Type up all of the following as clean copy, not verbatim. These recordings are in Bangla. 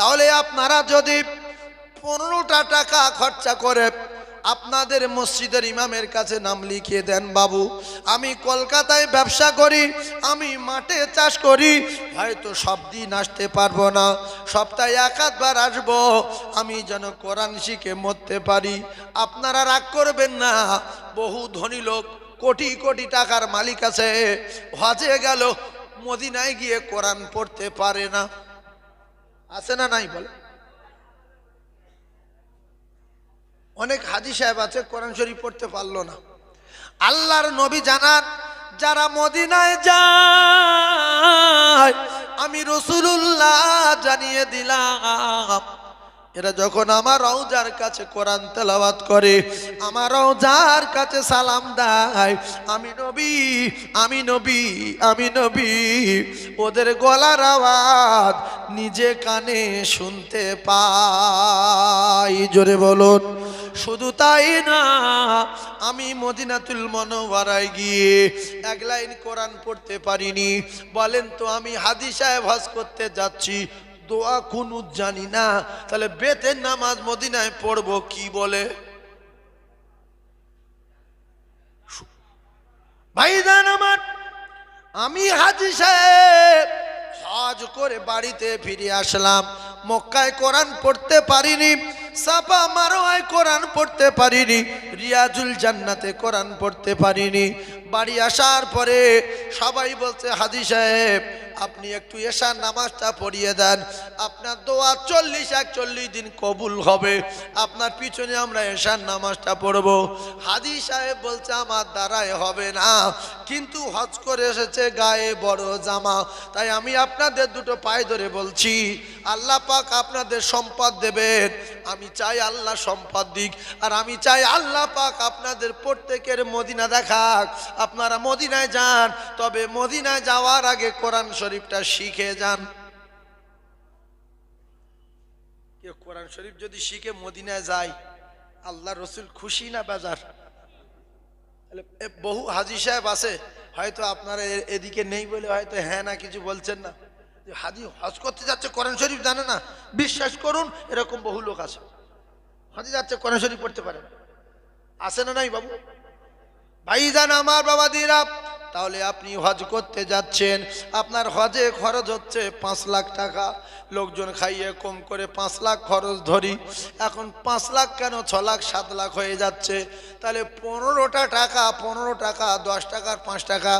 তাহলে আপনারা যদি 15টা টাকা খরচা করে আপনাদের মসজিদের ইমামের কাছে নাম লিখিয়ে দেন, বাবু আমি কলকাতায় ব্যবসা করি, আমি মাঠে চাষ করি, হয়তো সব দিন আসতে পারবো না, সপ্তাহে এক আধবার আসবো, আমি যেন কোরআন শিখে মরতে পারি। আপনারা রাগ করবেন না, বহু ধনী লোক কোটি কোটি টাকার মালিক আছে, হজে গেল, মদিনায় গিয়ে কোরআন পড়তে পারে না। আছে না নাই বলে? অনেক হাজী সাহেব আছে কোরআন শরীফ পড়তে পারলো না। আল্লাহর নবী জানান, যারা মদিনায় যায় আমি রাসূলুল্লাহ জানিয়ে দিলাম, এরা যখন আমার রওজার কাছে কোরআন তেলাওয়াত করে, আমার রওজার কাছে সালাম দেয়, আমি নবী আমি নবী আমি নবী ওদের গলার আওয়াজ নিজে কানে শুনতে পাই। জোরে বলুন। শুধু তাই না, আমি মদিনাতুল মুনাওয়ারায় গিয়ে এক লাইন কোরআন পড়তে পারিনি। বলেন তো, আমি হাজী সাহেব হজ করতে যাচ্ছি, দোয়া কুনুত জানি না, তাহলে বেতের নামাজ মদিনায় পড়বো কি বলে? ভাইজান আমার, আমি হাজী সাহেব হজ করে বাড়িতে ফিরে আসলাম, মক্কায় কোরআন পড়তে পারিনি, সাফা মারওয়ায় কোরআন পড়তে পারিনি, রিয়াজুল জান্নাতে কোরআন পড়তে পারিনি। বাড়ি আসার পরে সবাই বলছে, হাজী সাহেব আপনি একটু এশার নামাজটা পড়িয়ে দেন, আপনার দোয়া 40-41 দিন কবুল হবে, আপনার পিছনে আমরা এশার নামাজটা পড়ব। হাজী সাহেব বলছে, আমার দ্বারায় হবে না, কিন্তু হজ করে এসেছে গায়ে বড় জামা, তাই আমি আপনাদের দুটো পায়ে ধরে বলছি, আল্লাহ পাক আপনাদের সম্পদ দেবেন, আমি চাই আল্লাহ সম্পদ দিক, আর আমি চাই আল্লাহ পাক আপনাদের প্রত্যেকের মদিনা দেখাক। আপনারা মদিনায় যান, তবে মদিনায় যাওয়ার আগে কোরআন শরীফটা শিখে যান। কেউ কোরআন শরীফ যদি শিখে মদিনায় যায়, আল্লাহ রসুল খুশি না বেজার? বহু হাজী সাহেব আছে, হয়তো আপনারা এদিকে নেই বলে হয়তো হ্যাঁ না কিছু বলছেন না, হাজী হজ করতে যাচ্ছে কোরআন শরীফ জানে না। বিশ্বাস করুন, এরকম বহু লোক আছে, হাজী যাচ্ছে কোরআন শরীফ পড়তে পারে, আছে না নাই বাবু? ভাইজান আমার, বাবা দিরা, তাহলে আপনি হজ করতে যাচ্ছেন, আপনার হজে খরচ হচ্ছে 5 লাখ টাকা, লোকজন খাইয়ে কম করে 5 লাখ খরচ ধরি, এখন 5 লাখ কেন 6 লাখ 7 লাখ হয়ে যাচ্ছে, তাহলে 15টা টাকা, 15 টাকা 10 টাকার 5 টাকা,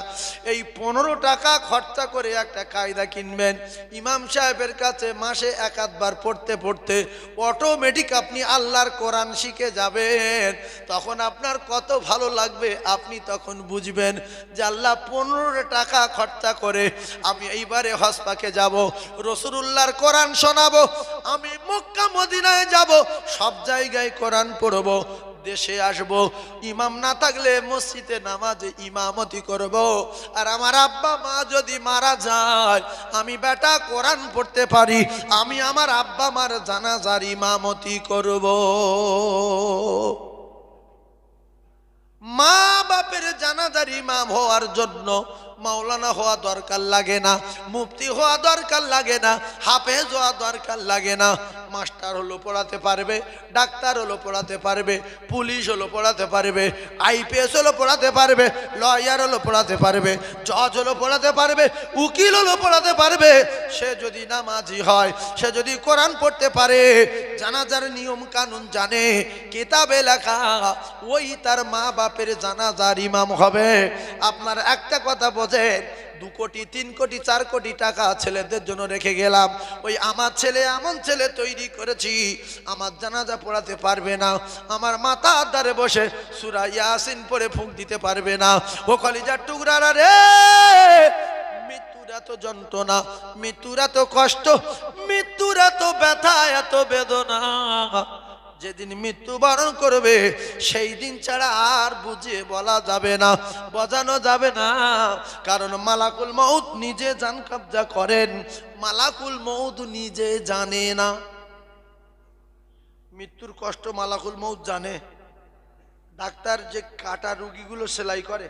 এই 15 টাকা খরচা করে একটা কায়দা কিনবেন, ইমাম সাহেবের কাছে মাসে এক আধবার পড়তে পড়তে অটোমেটিক আপনি আল্লাহর কোরআন শিখে যাবেন। তখন আপনার কত ভালো লাগবে, আপনি তখন বুঝবেন যে আল্লাহ 15 টাকা খরচা করে আমি এইবারে হজ পাকে যাব, রাসূলুল্লাহর কোরআন শোনাবো, আমি মক্কা মদিনায় যাব, সব জায়গায় কোরআন পড়বো, দেশে আসবো, ইমাম না থাকলে মসজিদে নামাজে ইমামতি করব, আর আমার আব্বা মা যদি মারা যায়, আমি বেটা কোরআন পড়তে পারি, আমি আমার আব্বা মার জানাজার ইমামতি করব। মা বাপের জানাজার ইমাম হওয়ার জন্য মাওলানা হওয়া দরকার লাগে না, মুফতি হওয়া দরকার লাগে না, হাফেজ হওয়া দরকার লাগে না, মাস্টার হলো পড়াতে পারবে, ডাক্তার হলো পড়াতে পারবে, পুলিশ হলো পড়াতে পারবে, আইপিএস হলো পড়াতে পারবে, লয়ার হলো পড়াতে পারবে, জজ হলো পড়াতে পারবে, উকিল হলো পড়াতে পারবে। সে যদি নামাজি হয়, সে যদি কোরআন পড়তে পারে, জানাজার নিয়ম কানুন জানে, কিতাবে লেখা, ওই তার মা বাপের জানাজার ইমাম হবে। আপনার একটা কথা বোঝেন, 2 কোটি 3 কোটি 4 কোটি টাকা ছেলেদের জন্য রেখে গেলাম, ওই আমার ছেলে এমন ছেলে তৈরি করেছি, আমার জানাজা পড়াতে পারবে না, আমার মাথার ধারে বসে সূরা ইয়াসিন পড়ে ফুঁক দিতে পারবে না। ও কলিজার টুকরারা রে, মৃত্যুর এত যন্ত্রণা, মৃত্যুর এত কষ্ট, মৃত্যুর এত ব্যথা, এত বেদনা, যেদিন মৃত্যুবরণ করবে সেই দিন ছাড়া আর বুঝিয়ে বলা যাবে না, বোঝানো যাবে না, কারণ মালাকুল মউত নিজে জান কবজা করেন, মালাকুল মউত নিজে জানে না। মৃত্যুর কষ্ট মালাকুল মউত জানে। ডাক্তার যে কাটা রুগীগুলো সেলাই করে,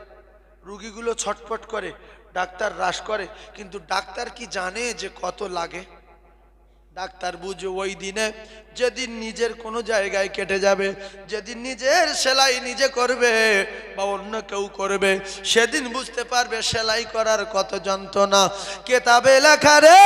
রুগীগুলো ছটফট করে, ডাক্তার হ্রাস করে, কিন্তু ডাক্তার কি জানে যে কত লাগে? ডাক্তার বুঝে ওই দিনে যেদিন নিজের কোনো জায়গায় কেটে যাবে, যেদিন নিজের সেলাই নিজে করবে বা অন্য কেউ করবে, সেদিন বুঝতে পারবে সেলাই করার কত যন্ত্রণা। কেতাবে লেখা রে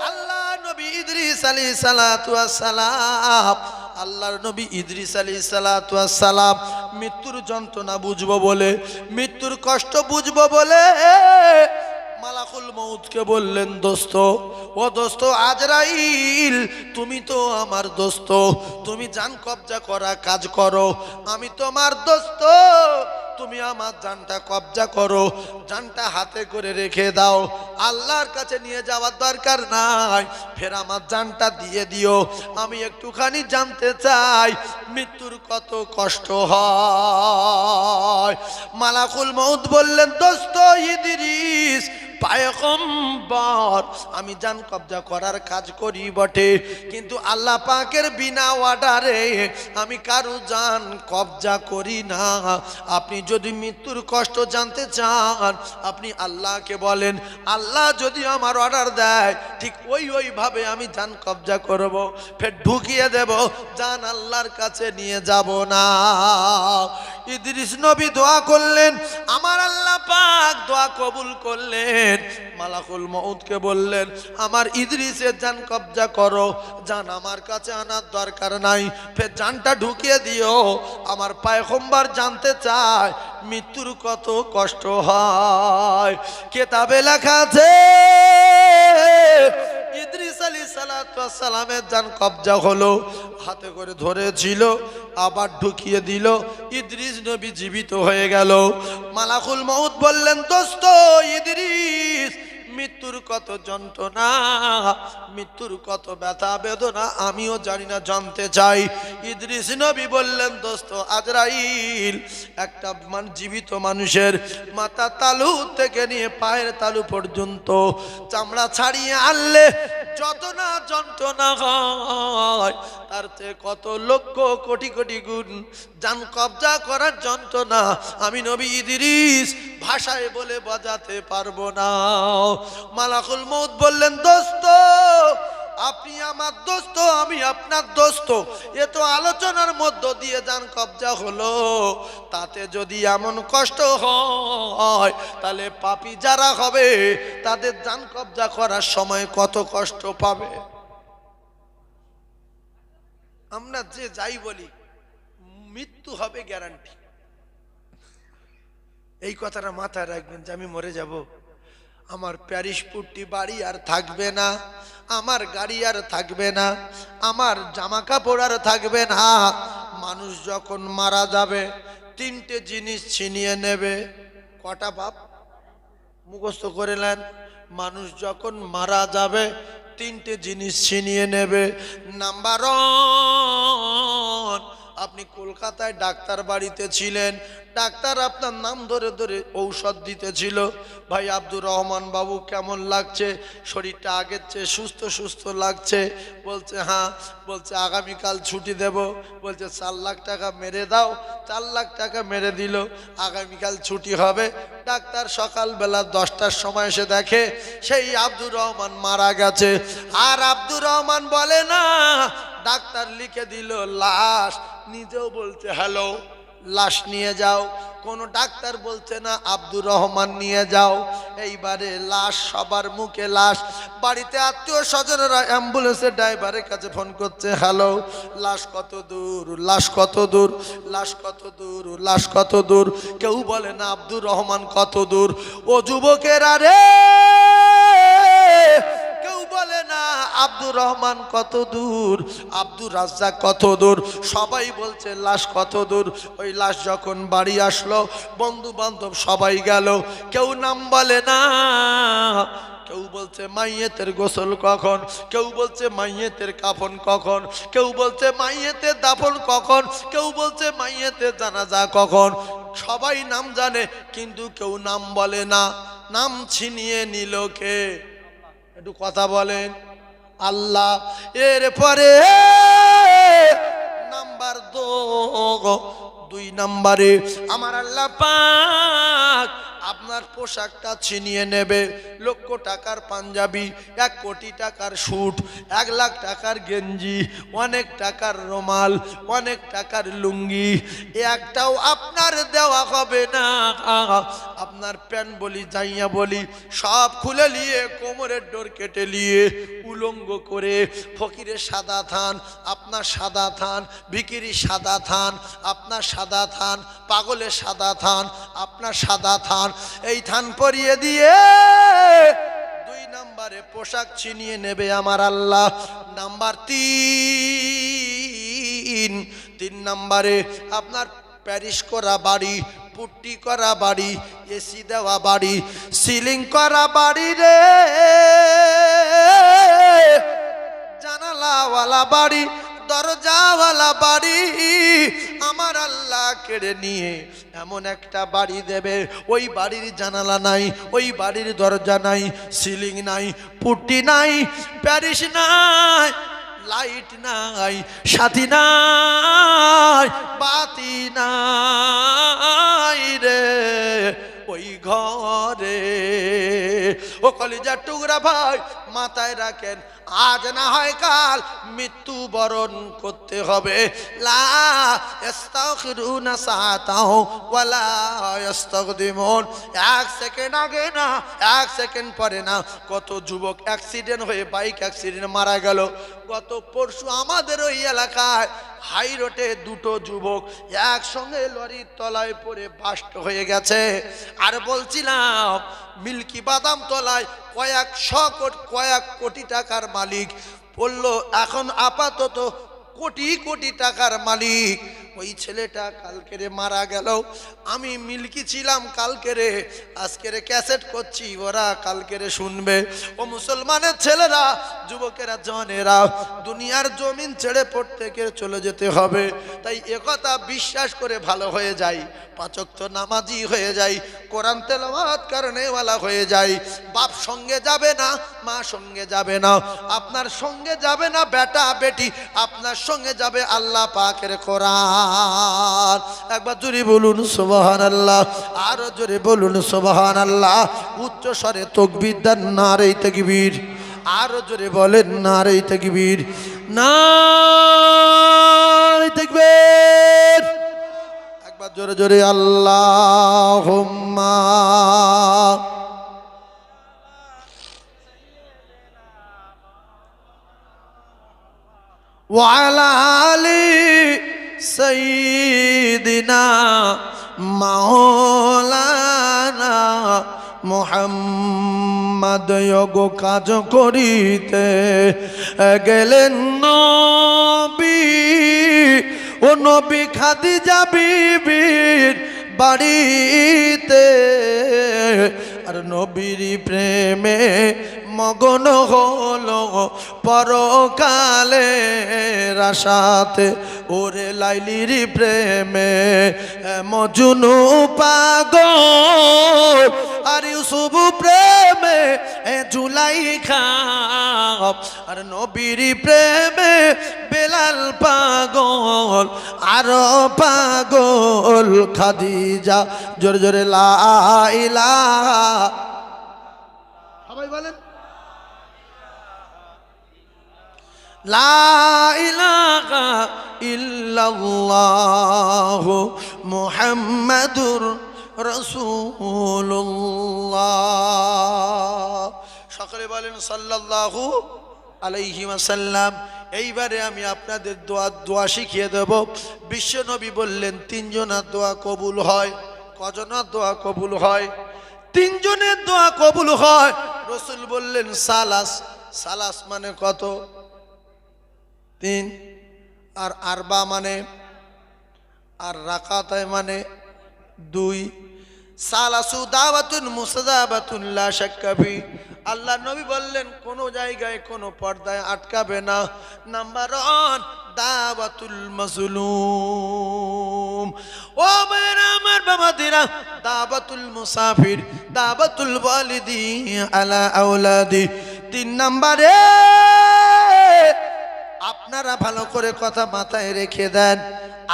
আল্লাহ নবী ইদ্রিস আলাইহিস সালাতু ওয়াস সালাম, আল্লাহর নবী ইদ্রিস আলাইহিস সালাতু ওয়াস সালাম মৃত্যুর যন্ত্রণা বুঝবো বলে, মৃত্যুর কষ্ট বুঝবো বলে মালাকুল মউতকে বললেন, দোস্ত, ও দোস্ত আজরাইল, তুমি তো আমার দোস্ত, তুমি জান কবজা করা কাজ করো, আমি তোমার দোস্ত, তুমি আমার জানটা কবজা করো, জানটা হাতে করে রেখে দাও, আল্লাহর কাছে নিয়ে যাওয়ার দরকার নাই, ফের আমার জানটা দিয়ে দিও, আমি একটুখানি জানতে চাই মৃত্যুর কত কষ্ট হয়। মালাকুল মউত বললেন, দোস্ত ইদ্রিস পয়গম্বর, আমি জান কবজা করার কাজ করি বটে, কিন্তু আল্লাহ পাকের বিনা অর্ডারে আমি কারো জান কবজা করি না। আপনি যদি মৃত্যুর কষ্ট জানতে চান, আপনি আল্লাহকে বলেন, আল্লাহ যদি আমার অর্ডার দেয় ঠিক ওইভাবে আমি জান কবজা করব, ফের ঢুকিয়ে দেব, জান আল্লাহর কাছে নিয়ে যাব না। ইদ্রিস নবী দোয়া করলেন, আমার আল্লাহ পাক দোয়া কবুল করলেন। মালাকুল মউতকে বললেন, আমার ইদ্রিসের জান কবজা করো, জান আমার কাছে আনার দরকার নাই, ফের জানটা ঢুকিয়ে দিও, আমার পয়গম্বর জানতে চায় মৃত্যুর কত কষ্ট হয়। কেতাবে লেখা আছে ইদ্রিস আলাইহিস সালাতু ওয়াস সালামের জান কবজা হলো, হাতে করে ধরেছিল, আবার ঢুকিয়ে দিল, ইদ্রিস নবী জীবিত হয়ে গেল। মালাকুল মউত বললেন, দোস্ত ইদ্রিস, মৃত্যুর কত যন্ত্রণা, মৃত্যুর কত ব্যথা বেদনা আমিও জানি না, জানতে চাই। ইদ্রিস নবী বললেন, দোস্ত আজরাইল, একটা জীবিত মানুষের মাথা তালু থেকে নিয়ে পায়ের তালু পর্যন্ত চামড়া ছাড়িয়ে আনলে যত না যন্ত্রণা হয়, তার থেকে কত লক্ষ কোটি কোটি গুণ জান কবজা করার যন্ত্রণা আমি নবী ইদ্রিস ভাষায় বলে বোঝাতে পারবো না। মালাকুল মউত বললেন, দোস্ত আপনি আমার দোস্ত, আমি আপনার দোস্ত, এ তো আলোচনার মধ্য দিয়ে জান কবজা হলো, তাতে যদি এমন কষ্ট হয় তাহলে পাপী যারা হবে তাদের জান কবজা করার সময় কত কষ্ট পাবে। আমরা যে যাই বলি মৃত্যু হবে গ্যারান্টি, এই কথাটা মাথায় রাখবেন যে আমি মরে যাব, আমার প্যারিস পুট্টি বাড়ি আর থাকবে না, আমার গাড়ি আর থাকবে না, আমার জামা কাপড় আর থাকবে না। মানুষ যখন মারা যাবে তিনটে জিনিস ছিনিয়ে নেবে। কটা বাপ মুখস্থ করে নেন, মানুষ যখন মারা যাবে তিনটে জিনিস ছিনিয়ে নেবে। নাম্বার ওয়ান, আপনি কলকাতায় ডাক্তার বাড়িতে ছিলেন, ডাক্তার আপনার নাম ধরে ধরে ঔষধ দিতেছিল, ভাই আব্দুর রহমান বাবু কেমন লাগছে, শরীরটা আগের চেয়ে সুস্থ সুস্থ লাগছে, বলছে হ্যাঁ, বলছে আগামীকাল ছুটি দেব, বলছে 4 লাখ টাকা মেরে দাও, 4 লাখ টাকা মেরে দিল, আগামীকাল ছুটি হবে। ডাক্তার সকালবেলা 10টার সময় এসে দেখে সেই আব্দুর রহমান মারা গেছে, আর আব্দুর রহমান বলে না, ডাক্তার লিখে দিল লাশ, নিজেও বলছে হ্যালো লাশ নিয়ে যাও, কোন ডাক্তার বলছে না আব্দুর রহমান নিয়ে যাও। এইবারে লাশ, সবার মুখে লাশ, বাড়িতে আত্মীয় স্বজনেরা অ্যাম্বুলেন্সের ড্রাইভারের কাছে ফোন করছে, হ্যালো লাশ কত দূর, লাশ কত দূর, লাশ কত দূর, লাশ কত দূর, কেউ বলে না আব্দুর রহমান কত দূর। ও যুবকেরা রে, কেউ বলে না আব্দুর রহমান কত দূর, আব্দুর রাজ্জাক কত দূর, সবাই বলছে লাশ কত দূর। ওই লাশ যখন বাড়ি আসলো, বন্ধু বান্ধব সবাই গেল, কেউ নাম বলে না, কেউ বলছে মাইয়েতের গোসল কখন, কেউ বলছে মাইয়েতের কাফন কখন, কেউ বলছে মাইয়েতের দাফন কখন, কেউ বলছে মাইয়েতের জানাজা কখন। সবাই নাম জানে কিন্তু কেউ নাম বলে না। নাম ছিনিয়ে নিল কে? একটু কথা বলেন, আল্লাহ। এরপরে নাম্বার 2 নম্বরে আমার আল্লাহ পাক আপনার আপনার পোশাকটা ছিনিয়ে নেবে। লক্ষ টাকার পাঞ্জাবি, 1 কোটি টাকার স্যুট, 1 লাখ টাকার গেঞ্জি, অনেক টাকার রুমাল, অনেক টাকার লুঙ্গি, একটাও আপনার দেওয়া হবে না। আপনার প্যান্ট বলি, জাইয়া বলি সব খুলে নিয়ে, কোমরের ডোর কেটে নিয়ে, উলঙ্গ করে, ফকিরের সাদা থান আপনার সাদা থান, ভিখিরি সাদা থান আপনার সাদা থান, পাগলের সাদা থান আপনার সাদা থান, এই থান পরিয়ে দিয়ে 2 নম্বরে পোশাক ছিনিয়ে নেবে আমার আল্লাহ। নাম্বার 3 নম্বরে আপনার প্যারিস করা বাড়ি, পুট্টি করা বাড়ি, এসি দেওয়া বাড়ি, সিলিং করা বাড়ি রে, জানালাওয়ালা বাড়ি, দরজাওয়ালা বাড়ি আমার আল্লাহ কেড়ে নিয়ে এমন একটা বাড়ি দেবে, ওই বাড়ির জানালা নাই, ওই বাড়ির দরজা নাই, সিলিং নাই, পুট্টি নাই, প্যারিস নাই, লাইট নাই, সাথী নাই, বাতি নাই রে ওই ঘরে। ও কলিজার টুকরা ভাই, মাথায় রাখেন, আজ না হয় কাল মৃত্যুবরণ করতে হবে। লা ইস্তাগফিরুনা সাআতাও ওয়ালা ইস্তাগদিমুন। 1 সেকেন্ড আগে না, 1 সেকেন্ড পরে না, কত যুবক অ্যাক্সিডেন্ট হয়ে, বাইক অ্যাক্সিডেন্টে মারা গেল। গত পরশু আমাদের ওই এলাকায় হাই রোডে 2টো যুবক একসঙ্গে লরির তলায় পড়ে বাস্ট হয়ে গেছে। আর বলছিলাম মিল্কি বাদাম তলায় কয়েক কোটি টাকার মালিক বললো, এখন আপাতত কোটি কোটি টাকার মালিক। ওই ছেলেটা কালকেরে মারা গেল, আমি মিল্কি ছিলাম কালকেরে, আজকেরে ক্যাসেট করছি, ওরা কালকেরে শুনবে। ও মুসলমানের ছেলেরা, যুবকেরা, জওয়ানেরা, দুনিয়ার জমিন ছেড়ে প্রত্যেকে চলে যেতে হবে। তাই একথা বিশ্বাস করে ভালো হয়ে যাই, 5 ওয়াক্ত নামাজি হয়ে যাই, কোরআন তেলাওয়াত করনেওয়ালা হয়ে যাই। বাপ সঙ্গে যাবে না, মা সঙ্গে যাবে না, আপনার সঙ্গে যাবে না বেটা বেটি, আপনার সঙ্গে যাবে আল্লাহ পাকের কোরআন। একবার জোরে বলুন সুবহানাল্লাহ, আরো জোরে বলুন সুবহানাল্লাহ, উচ্চ স্বরে তাকবীর দেন, নারে তাকবীর। আরো জোরে বলেন নারে তাকবীর, নারে তাকবীর। একবার জোরে জোরে আল্লাহুম্মা ওয়া আলা আলি সাইয়্যিদিনা মাওলানা মুহাম্মদ যোগ কাজ করিতে গেলেন নবী। ও নবী খাদিজা বিবির বাড়িতে, আর নবীর প্রেমে মগন হলো পরকালে আশাতে। ওরে লাইলির প্রেমে মজনু পাগল, আর ইউসুফ প্রেমে জুলাইখা, আর নবীর প্রেমে বেলাল পাগল, আর পাগল খাদিজা। জোরে জোরে লা ইলাহা, সবাই বলেন লা ইলাহা ইল্লাল্লাহু মুহাম্মাদুর রাসূলুল্লাহ। সকলে বলেন সাল্লাল্লাহু আলাইহি ওয়াসাল্লাম। এইবারে আমি আপনাদের দোয়া শিখিয়ে দেব। বিশ্ব নবী বললেন 3 জনের দোয়া কবুল হয়। কজনের দোয়া কবুল হয়? 3 জনের দোয়া কবুল হয়। রাসূল বললেন সালাস। সালাস মানে কত? 3। আর আরবা মানে, আর রাকাতায় মানে 2। সালাসু দাওয়াতুন মুস্তাজাবাতুন লা শাক্কা ফি। আল্লাহ নবী বললেন কোন জায়গায় কোন পর্দায় আটকাবে না। নাম্বার 1 দাওয়াতুল মাজলুম। ও মেরা আমার বাবাদিরা, দাওয়াতুল মুসাফির, দাওয়াতুল ওয়ালিদি আলা আওলাদি। 3 নম্বরে আপনারা ভালো করে কথা মাথায় রেখে দেন।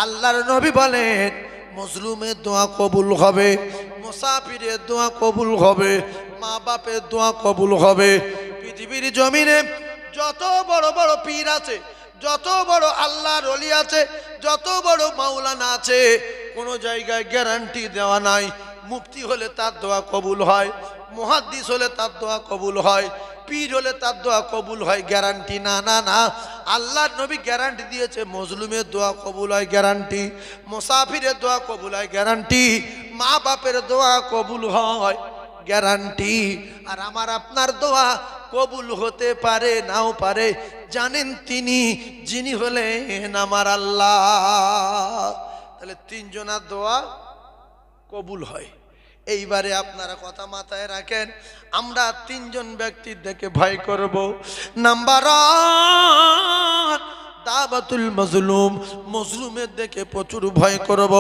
আল্লাহর নবী বলেন মজলুমের দোয়া কবুল হবে, মুসাফিরের দোয়া কবুল হবে, মা বাপের দোয়া কবুল হবে। পৃথিবীর জমিনে যত বড় বড় পীর আছে, যত বড় আল্লাহর ওলি আছে, যত বড় মাওলানা আছে, কোন জায়গায় গ্যারান্টি দেওয়া নাই মুফতি হলে তার দোয়া কবুল হয়, মুহাদ্দিস হলে তার দোয়া কবুল হয়, পীর হলে তার দোয়া কবুল হয়, গ্যারান্টি না না না। আল্লাহর নবী গ্যারান্টি দিয়েছে, মজলুমের দোয়া কবুল হয় গ্যারান্টি, মুসাফিরের দোয়া কবুল হয় গ্যারান্টি, মা বাপের দোয়া কবুল হয় গ্যারান্টি। আর আমার আপনার দোয়া কবুল হতে পারে নাও পারে, জানেন তিনি যিনি হলেন আমার আল্লাহ। তাহলে তিনজনের দোয়া কবুল হয়। এইবারে আপনারা কথা মাথায় রাখেন, আমরা তিনজন ব্যক্তির দেখে ভয় করব। নাম্বার ওয়ান, দাওয়াতুল মাজলুম, মজলুমের দেখে প্রচুর ভয় করব।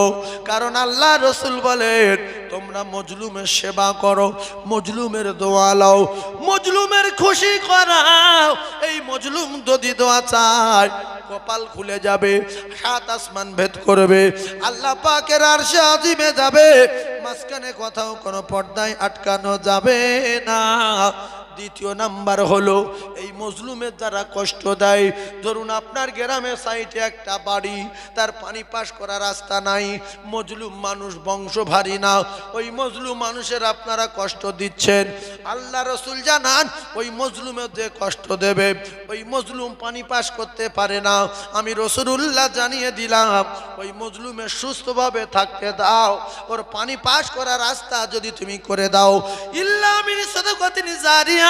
কারণ আল্লাহ রসুল বলেন, তোমরা মজলুমের সেবা করো, মজলুমের দোয়া লাও, মজলুমের খুশি করাও। এই মজলুম যদি দোয়া চায়, কপাল খুলে যাবে, সাত আসমান ভেদ করবে, আল্লাহ পাকের আরশে আজিমে যাবে, মাঝখানে কোথাও কোনো পর্দায় আটকানো যাবে না। দ্বিতীয় নাম্বার হলো, এই মজলুমের যারা কষ্ট দেয়, ধরুন আপনার গ্রামের সাইডে একটা বাড়ি, তার পানি পাস করার রাস্তা নাই, মজলুম মানুষ, বংশ ভারী না, ওই মজলুম মানুষের আপনারা কষ্ট দিচ্ছেন। আল্লাহ রসুল জানান, ওই মজলুমের যে কষ্ট দেবে, ওই মজলুম পানি পাস করতে পারে না, আমি রসুলুল্লাহ জানিয়ে দিলাম, ওই মজলুমের সুস্থভাবে থাকতে দাও, ওর পানি পাস করার রাস্তা যদি তুমি করে দাও, ইল্লা মিন সাদাকাতিন জারিয়া,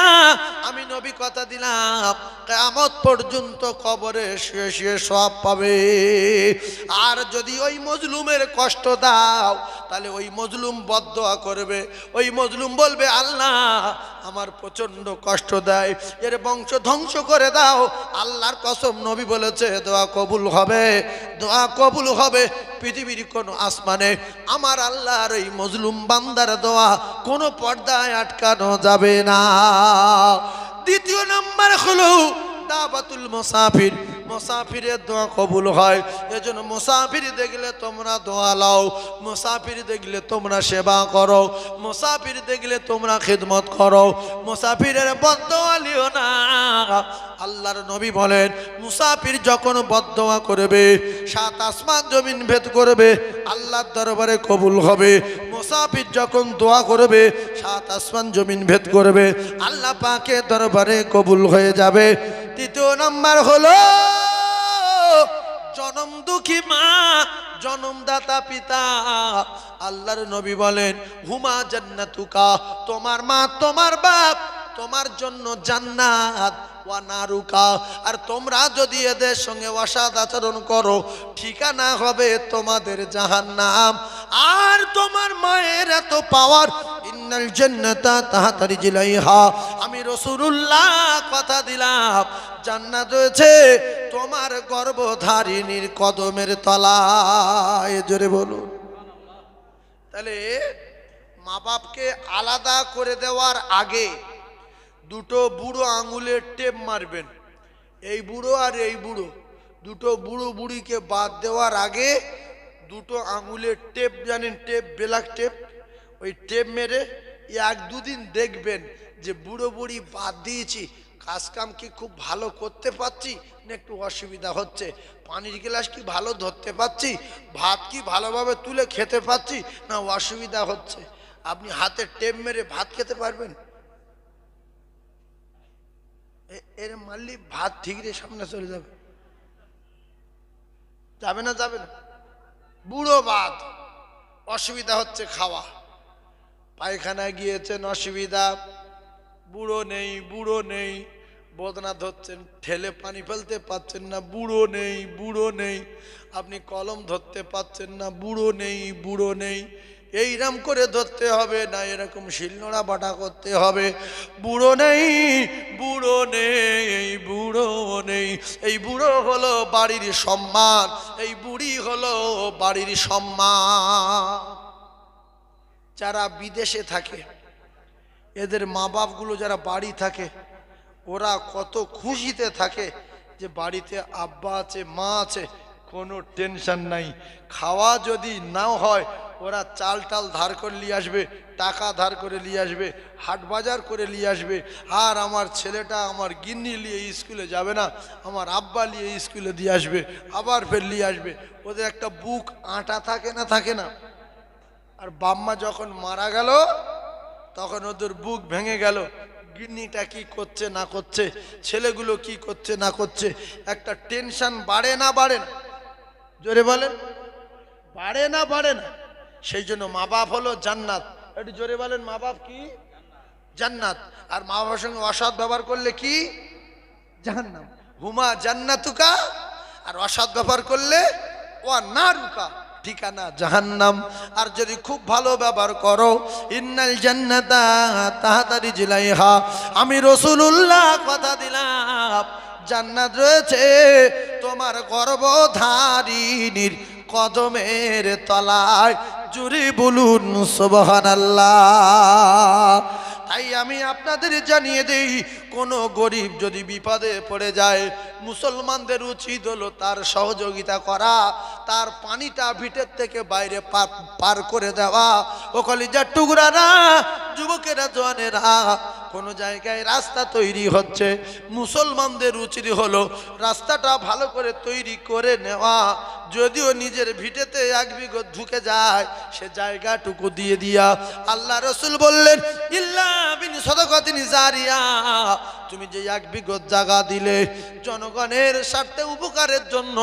আমি নবী কথা দিলাম, কিয়ামত পর্যন্ত কবরে শুয়ে শুয়ে সওয়াব পাবে। আর যদি ওই মজলুমের কষ্ট দাও, তাহলে ওই মজলুম বদদোয়া করবে, ওই মজলুম বলবে, আল্লাহ আমার প্রচন্ড কষ্ট দেয়, এর বংশ ধ্বংস করে দাও। আল্লাহর কসম, নবী বলেছে দোয়া কবুল হবে, দোয়া কবুল হবে। পৃথিবীর কোন আসমানে আমার আল্লাহর এই মজলুম বান্দার দোয়া কোনো পর্দায় আটকানো যাবে না। দ্বিতীয় নাম্বার হলো দাওয়াতুল মুসাফির, মুসাফিরের দোয়া কবুল হয়। এজন্য মুসাফির দেখলে তোমরা দোয়া লাও, মুসাফির দেখলে তোমরা সেবা করো, মুসাফির দেখলে তোমরা খিদমত করো, মুসাফিরের বদদোয়া লিও না। আল্লাহর নবী বলেন, মুসাফির যখন বদদোয়া করবে, সাত আসমান জমিন ভেদ করবে, আল্লাহর দরবারে কবুল হবে। মুসাফির যখন দোয়া করবে, সাত আসমান জমিন ভেদ করবে, আল্লাহ পাকের দরবারে কবুল হয়ে যাবে। তৃতীয় নাম্বার হলো জনম দুঃখী মা, জনমদাতা পিতা। আল্লাহর নবী বলেন, হুমা জান্নাতুকা, তোমার মা তোমার বাপ তোমার জন্য জান্নাত, ওয়া নারুকা, আর তোমরা যদি এদের সঙ্গে অসৎ আচরণ করো, ঠিকানা হবে তোমাদের জাহান্নাম। আর তোমার মায়ের এত পাওয়ার, ইন্নাল জান্নাতা তাহতা রিজলাইহা, আমি রাসূলুল্লাহ কথা দিলাম, জান্নাত রয়েছে তোমার গর্ভধারিণীর কদমের তলায়। জোরে বলুন। তাহলে মা বাপকে আলাদা করে দেওয়ার আগে দুটো বুড়ো আঙুলের টেপ মারবেন, এই বুড়ো আর এই বুড়ো, দুটো বুড়ো বুড়িকে বাদ দেওয়ার আগে দুটো আঙুলের টেপ, জানেন টেপ, ব্ল্যাক টেপ, ওই টেপ মেরে এক দুদিন দেখবেন যে বুড়ো বুড়ি বাদ দিয়েছি, কাজ কাম কি খুব ভালো করতে পারছি না একটু অসুবিধা হচ্ছে, পানির গ্লাস কি ভালো ধরতে পারছি, ভাত কি ভালোভাবে তুলে খেতে পারছি না অসুবিধা হচ্ছে। আপনি হাতে টেপ মেরে ভাত খেতে পারবেন? এর মারলি ভাত ঠিক রে সামনে চলে যাবে, যাবে না? যাবে না। বুড়ো বাদ, অসুবিধা হচ্ছে খাওয়া, পায়খানায় গিয়েছেন অসুবিধা, বুড়ো নেই, বুড়ো নেই, বদনা ধরছেন, ঠেলে পানি ফেলতে পাচ্ছেন না, বুড়ো নেই, বুড়ো নেই, আপনি কলম ধরতে পাচ্ছেন না, বুড়ো নেই, বুড়ো নেই, এইরকম করে ধরতে হবে না, এরকম শিলনোড়া বাটা করতে হবে, বুড়ো নেই, বুড়ো নেই, বুড়ো নেই। এই বুড়ো হলো বাড়ির সম্মান, এই বুড়ি হলো বাড়ির সম্মান। যারা বিদেশে থাকে, এদের মা বাপগুলো যারা বাড়ি থাকে, ওরা কত খুশিতে থাকে যে বাড়িতে আব্বা আছে, মা আছে, কোনো টেনশন নাই। খাওয়া যদি নাও হয়, ওরা চাল টাল ধার করে নিয়ে আসবে, টাকা ধার করে নিয়ে আসবে, হাট বাজার করে নিয়ে আসবে। আর আমার ছেলেটা আমার গিন্নি নিয়ে স্কুলে যাবে না, আমার আব্বা নিয়ে স্কুলে দিয়ে আসবে, আবার ফের নিয়ে আসবে। ওদের একটা বুক আটা থাকে না, থাকে না? আর বাম্মা যখন মারা গেল তখন ওদের বুক ভেঙে গেল। গিন্নিটা কি করছে না করছে, ছেলেগুলো কি করছে না করছে, একটা টেনশন বাড়ে না বাড়ে না? জোরে বলেন, বাড়ে না বাড়ে না? সেই জন্য মা বাপ হলো জান্নাত। একটু জোরে বলেন, মা বাপ কি? জান্নাত। আর মা বাবার সঙ্গে অসৎ ব্যবহার করলে কি? জাহান্নাম। হুমা জান্নাতুকা, আর অসৎ ব্যবহার করলে ওয়া নারুকা, ঠিকানা জাহান্নাম। আর যদি খুব ভালো ব্যবহার করো, ইন্নাল জান্নাতা তাহতা রিজলাইহা, আমি রাসূলুল্লাহ কথা দিলাম জান্নাত রয়েছে তোমার গর্ভধারিণীর কদমের তলায়। জুরি বলুন সুবহানাল্লাহ। তাই আমি আপনাদের জানিয়ে দেই, কোনো গরিব যদি বিপদে পড়ে যায়, মুসলমানদের উচিত হলো তার সহযোগিতা করা, তার পানিটা ভিটের থেকে বাইরে পার করে দেওয়া। ও কলিজার টুকরারা, যুবকেরা, জওয়ানেরা, কোনো জায়গায় রাস্তা তৈরি হচ্ছে, মুসলমানদের উচিত হলো রাস্তাটা ভালো করে তৈরি করে নেওয়া। যদিও নিজের ভিটেতে এক বিঘত ঢুকে যায়, সে জায়গাটুকু দিয়ে দিয়া। আল্লাহ রসুল বললেন, ইল্লা বিন সাদাকাতিন জারিয়া, তুমি যে এক বিঘত জায়গা দিলে জনগণের স্বার্থে উপকারের জন্য,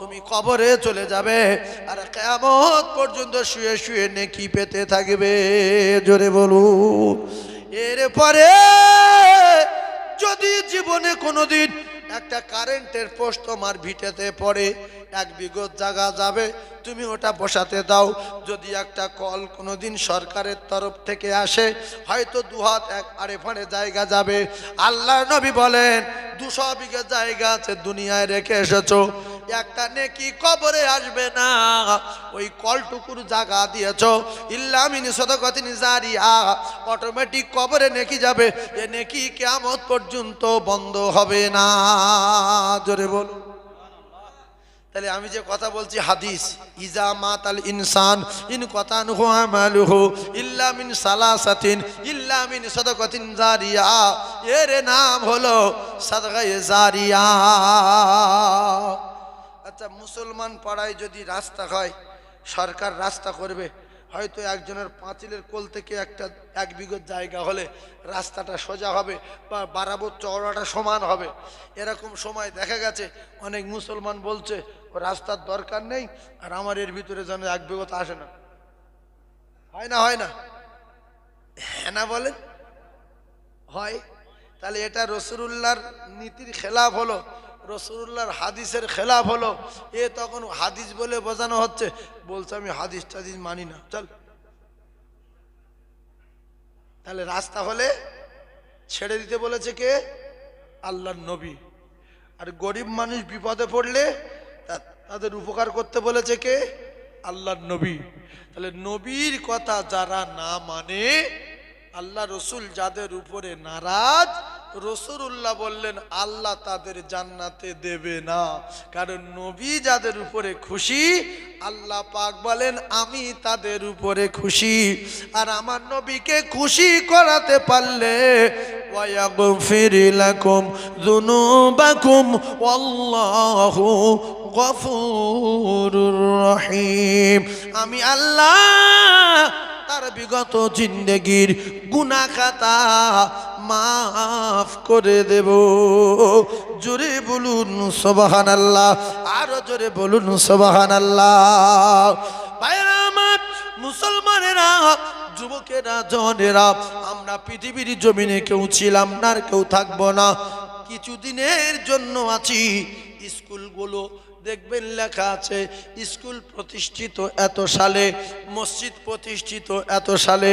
তুমি কবরে চলে যাবে আর কিয়ামত পর্যন্ত শুয়ে শুয়ে নেকি পেতে থাকবে। জোরে বলুন। এরপরে যদি জীবনে কোনোদিন একটা কারেন্টের পোস্ট তোমার ভিটেতে পড়ে, এক বিঘত জায়গা যাবে, তুমি ওটা বসাতে দাও। যদি একটা কল কোনোদিন সরকারের তরফ থেকে আসে, হয়তো দুহাত এক আড়ে ফাড়ে জায়গা যাবে। আল্লাহ নবী বলেন, 200 বিঘা জায়গা আছে দুনিয়ায় রেখে এসেছো, একটা নেকি কবরে আসবে না। ওই কলটুকুর জায়গা দিয়েছো, ইল্লা মিন সাদাকাতিন জারিয়া, অটোমেটিক কবরে নেকি যাবে। এ নেকি কিয়ামত পর্যন্ত বন্ধ হবে না। জোরে বলুন। তাহলে আমি যে কথা বলছি হাদিস, ইজা মাতাল ইনসান ইন কাতানহু আমালুহু ইল্লা মিন সালাসাতিন ইল্লা মিন সাদাকাতিন জারিয়া, এর নাম হলো সাদকায়ে জারিয়া। আচ্ছা, মুসলমান পাড়ায় যদি রাস্তা হয়, সরকার রাস্তা করবে, হয়তো একজনের পাঁচিলের কোল থেকে একটা এক বিঘত জায়গা হলে রাস্তাটা সোজা হবে বা বাড়াবো চওড়াটা সমান হবে। এরকম সময় দেখা গেছে অনেক মুসলমান বলছে ও রাস্তার দরকার নেই, আর আমার এর ভিতরে যেন এক বিঘত আসে না। হয় না? হয় না? হ্যাঁ না বলেন? হয়। তাহলে এটা রাসূলুল্লাহর নীতির খেলাফ হলো, রাসূলুল্লাহর হাদিসের খেলাফ হলো। এ তখন হাদিস বলে বোঝানো হচ্ছে, বলছে আমি হাদিস টাদিস মানি না, চল। তাহলে রাস্তা হলে ছেড়ে দিতে বলেছে কে? আল্লাহর নবী। আর গরিব মানুষ বিপদে পড়লে তাদের উপকার করতে বলেছে কে? আল্লাহর নবী। তাহলে নবীর কথা যারা না মানে, আল্লাহ রসুল যাদের উপরে নারাজ, রাসূলুল্লাহ বললেন আল্লাহ তাদের জান্নাতে দেবে না। কারণ নবী যাদের উপরে খুশি, আল্লাহ পাক বলেন আমি তাদের উপরে খুশি। আর আমার নবীকে খুশি করাতে পারলে ওয়ায়াগফির লাকুম যুনুবাকুম ওয়াল্লাহু গফুরুর রহিম, আমি আল্লাহ তার বিগত জিন্দেগির গুনাহ খাতা মাফ করে দেব। জোরে বলুন সুবহানাল্লাহ, আরো জোরে বলুন সুবহানাল্লাহ। ভাইরা আমার, মুসলমানেরা, যুবকেরা, জওয়ানেরা, আমরা পৃথিবীর জমিনে কেউ ছিলাম না আর কেউ থাকবো না, কিছুদিনের জন্য আছি। স্কুলগুলো দেখবেন লেখা আছে স্কুল প্রতিষ্ঠিত এত সালে, মসজিদ প্রতিষ্ঠিত এত সালে,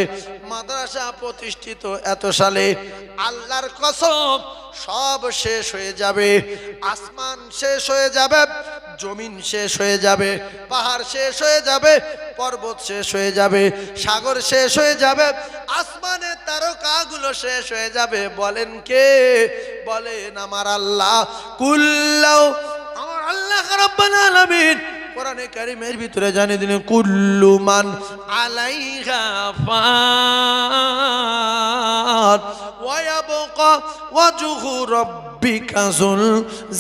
মাদ্রাসা প্রতিষ্ঠিত এত সালে। আল্লাহর কসম, সব শেষ হয়ে যাবে। আসমান শেষ হয়ে যাবে, জমিন শেষ হয়ে যাবে, পাহাড় শেষ হয়ে যাবে, পর্বত শেষ হয়ে যাবে, সাগর শেষ হয়ে যাবে, আসমানের তারকাগুলো শেষ হয়ে যাবে। বলেন কে? বলেন আমার আল্লাহ। কুল্লাউ, আমার আল্লাহ রাব্বুল আলামিন কোরআনে কারীমের ভিতরে জানিয়ে দিলেন কুল্লু মান আলাইহা ফান ওয়া ইয়াবকা ওয়াজহু রাব্বিকা যুল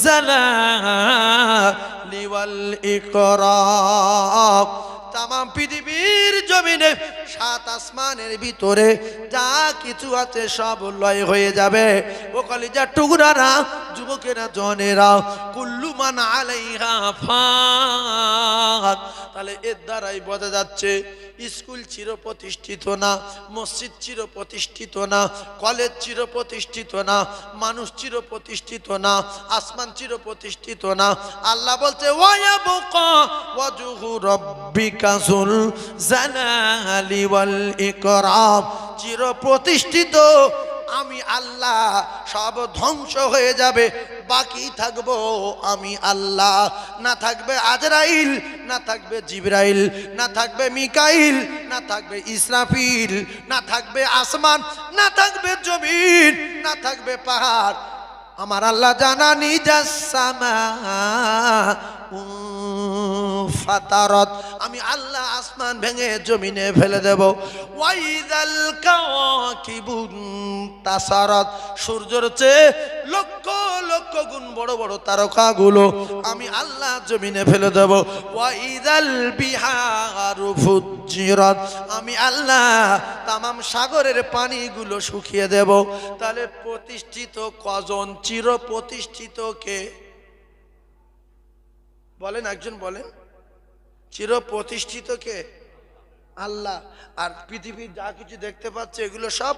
জালালি ওয়াল ইকরাম। তামাম পৃথিবীর জমিনে সাত আসমানের ভিতরে যা কিছু আছে সব লয় হয়ে যাবে। ও কলিজার টুকরারা, যুবকেরা, জনেরা, কুল্লু মান আলাইহা ফান। তাহলে এর দ্বারাই বোঝা যাচ্ছে স্কুল চির প্রতিষ্ঠিত না, মসজিদ চির প্রতিষ্ঠিত না, কলেজ চির প্রতিষ্ঠিত না, মানুষ চির প্রতিষ্ঠিত না, আসমান চির প্রতিষ্ঠিত না। আল্লাহ বলছে ওয়ায়াবকা ওয়াজহু রাব্বিকা যুল জালালি ওয়াল ইকরাম। চির প্রতিষ্ঠিত আমি আল্লাহ, সব ধ্বংস হয়ে যাবে, বাকি থাকবো আমি আল্লাহ। না থাকবে আজরাইল, না থাকবে জিবরাইল, না থাকবে মিকাইল, না থাকবে ইসরাফিল, না থাকবে আসমান, না থাকবে জমিন, না থাকবে পাহাড়। আমার আল্লাহ জানা নিজাসমা ফাতারত, আমি আল্লাহ আসমান ভেঙে জমিনে ফেলে দেব। ওয়াইদাল কাওয়াকিবু তাসারাত, সূর্যের চেয়ে লক্ষ লক্ষ গুণ বড় বড় তারকাগুলো আমি আল্লাহ জমিনে ফেলে দেব। ওয়াইদাল বিহারু ফুজ্জিরাত, আমি আল্লাহ তামাম সাগরের পানিগুলো শুকিয়ে দেব। তাহলে প্রতিষ্ঠিত কজন? চির প্রতিষ্ঠিত কে বলেন? একজন বলেন। চির প্রতিষ্ঠিত কে? আল্লাহ। আর পৃথিবীর যা কিছু দেখতে পাচ্ছে এগুলো সব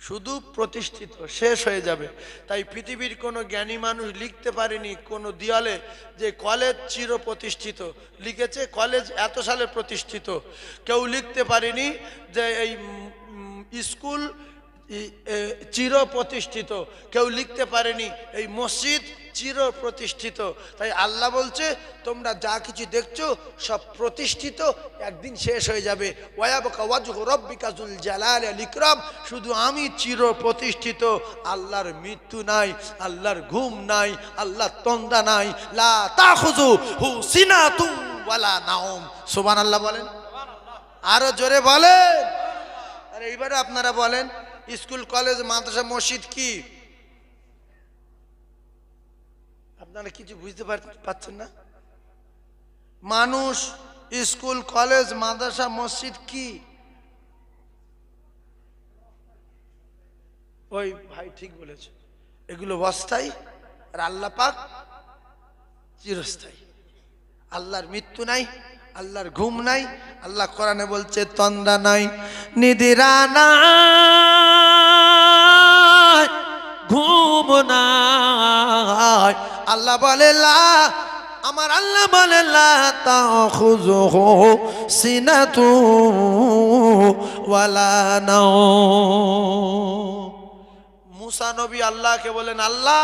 শুধু প্রতিষ্ঠিত, শেষ হয়ে যাবে। তাই পৃথিবীর কোনো জ্ঞানী মানুষ লিখতে পারেনি কোনো দেয়ালে যে কলেজ চির প্রতিষ্ঠিত। লিখেছে কলেজ এত সালে প্রতিষ্ঠিত। কেউ লিখতে পারেনি যে এই স্কুল চির প্রতিষ্ঠিত। কেউ লিখতে পারেনি এই মসজিদ চির প্রতিষ্ঠিত। তাই আল্লাহ বলছে তোমরা যা কিছু দেখছো সব প্রতিষ্ঠিত, একদিন শেষ হয়ে যাবে। ওয়ায়াবকা ওয়াজহু রাব্বিকা যুল জালালি ওয়াল ইকরাম, শুধু আমি চির প্রতিষ্ঠিত। আল্লাহর মৃত্যু নাই, আল্লাহর ঘুম নাই, আল্লাহর তন্দা নাই। লা তাখুযুহু সিনাতুন ওয়ালা নাওম। সুবহানাল্লাহ বলেন, আরো জোরে বলেন। আর এইবারে আপনারা বলেন স্কুল কলেজ মাদ্রাসা মসজিদ কি? আপনারা কিছু বুঝতে পারছেন না? মানুষ, স্কুল কলেজ মাদ্রাসা মসজিদ কি? ওই ভাই ঠিক বলেছে, এগুলো অস্থায়ী আর আল্লাহ পাক চিরস্থায়ী। আল্লাহর মৃত্যু নাই, আল্লাহর ঘুম নাই। আল্লাহ কোরআনে বলছে তন্দ্রা নাই, নিদ্রা নাই, ঘুম নাই। আল্লাহ বলে লা, আমার আল্লাহ বলে লা তাখুযুহু সিনাতু ওয়ালা নাওম। মুসা নবী আল্লাহকে বলেন আল্লাহ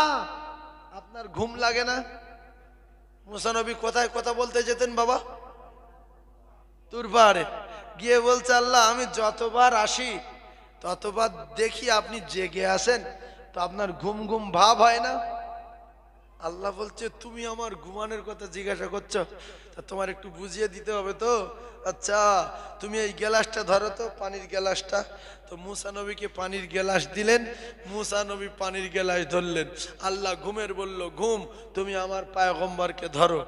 আপনার ঘুম লাগে না? মুসা নবী কোথায় কথা বলতে যেতেন বাবা? তুর পাহাড়ে গিয়ে বলছে আল্লাহ আমি যতবার আসি ততবার দেখি আপনি জেগে আছেন, তো আপনার ঘুম ঘুম ভাব হয় না? আল্লাহ বলছে তুমি আমার ঘুমানোর কথা জিজ্ঞাসা করছো, তা তোমার একটু বুঝিয়ে দিতে হবে তো। আচ্ছা তুমি এই গ্লাসটা ধরো তো, পানির গ্লাসটা। তো মুসা নবীকে পানির গ্লাস দিলেন, মুসা নবী পানির গ্লাস ধরলেন। আল্লাহ ঘুমের বলল ঘুম তুমি আমার পয়গম্বরকে ধরো।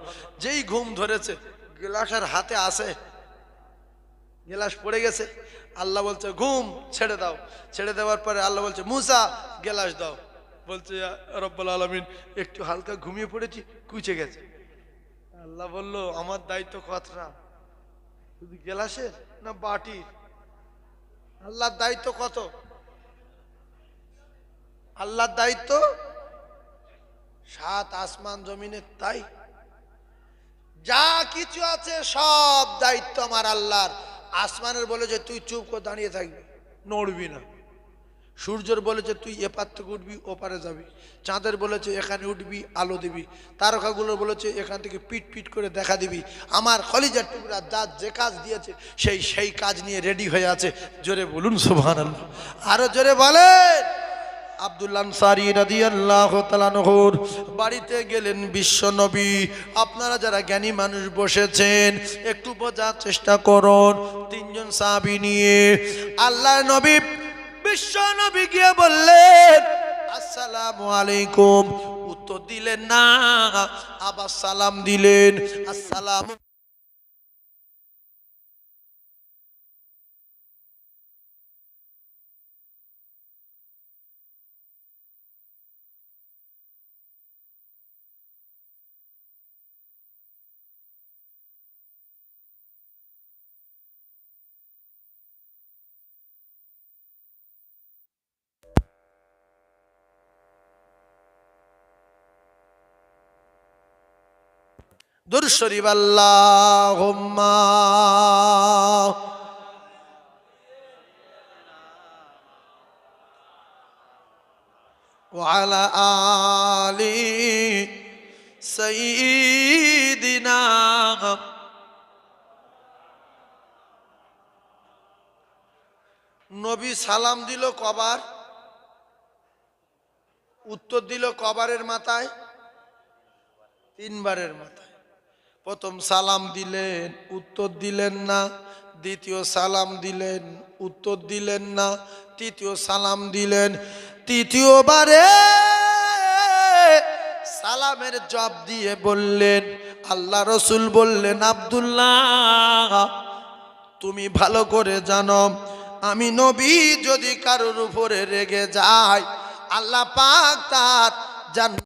যেই ঘুম ধরেছে গ্লাসের হাতে আসে, গ্লাস পড়ে গেছে। আল্লাহ বলছে ঘুম ছেড়ে দাও। ছেড়ে দেওয়ার পরে আল্লাহ বলছে মুসা গ্লাস দাও। বলছে রব্বুল আলামিন একটু হালকা ঘুমিয়ে পড়েছি, কুচে গেছে। আল্লাহ বলল আমার দায়িত্ব কতটা, শুধু গ্লাসের না বাটির? আল্লাহর দায়িত্ব কত? আল্লাহর দায়িত্ব সাত আসমান জমিনের। তাই যা কিছু আছে সব দায়িত্ব আমার আল্লাহর। আসমানের বলেছে তুই চুপ করে দাঁড়িয়ে থাকবি, নড়বি না। সূর্যের বলেছে তুই এপার থেকে উঠবি ওপারে যাবি। চাঁদের বলেছে এখানে উঠবি আলো দিবি। তারকাগুলো বলেছে এখান থেকে পিট পিট করে দেখা দিবি। আমার কলিজার টুকরা যা যে কাজ দিয়েছে সেই কাজ নিয়ে রেডি হয়ে আছে। জোরে বলুন সুবহানাল্লাহ, আরো জোরে বলেন। আব্দুল্লাহ আনসারী রাদিয়াল্লাহু তাআলা আনহুর বাড়িতে গেলেন বিশ্ব নবী। আপনারা যারা জ্ঞানী মানুষ বসেছেন একটু বোঝার চেষ্টা করুন। তিনজন সাহাবী নিয়ে আল্লাহর নবী বিশ্ব নবী গিয়ে বললেন আসসালামু আলাইকুম, উত্তর দিলেন না, আবার সালাম দিলেন আসসালামু। দুরূদ শরীফ আল্লাহুম্মা ওয়া আলা আলি সাইয়্যিদিনা। নবী সালাম দিল কবার, উত্তর দিল কবারের মাথায়? তিনবারের মাথায়। প্রথম সালাম দিলেন, উত্তর দিলেন না। দ্বিতীয় সালাম দিলেন, উত্তর দিলেন না। তৃতীয় সালাম দিলেন। তৃতীয়বারে সালামের জবাব দিয়ে বললেন, আল্লাহ রসুল বললেন, আব্দুল্লাহ তুমি ভালো করে জানো আমি নবী যদি কারোর উপরে রেগে যাই আল্লাহ পাক তার জান্নাত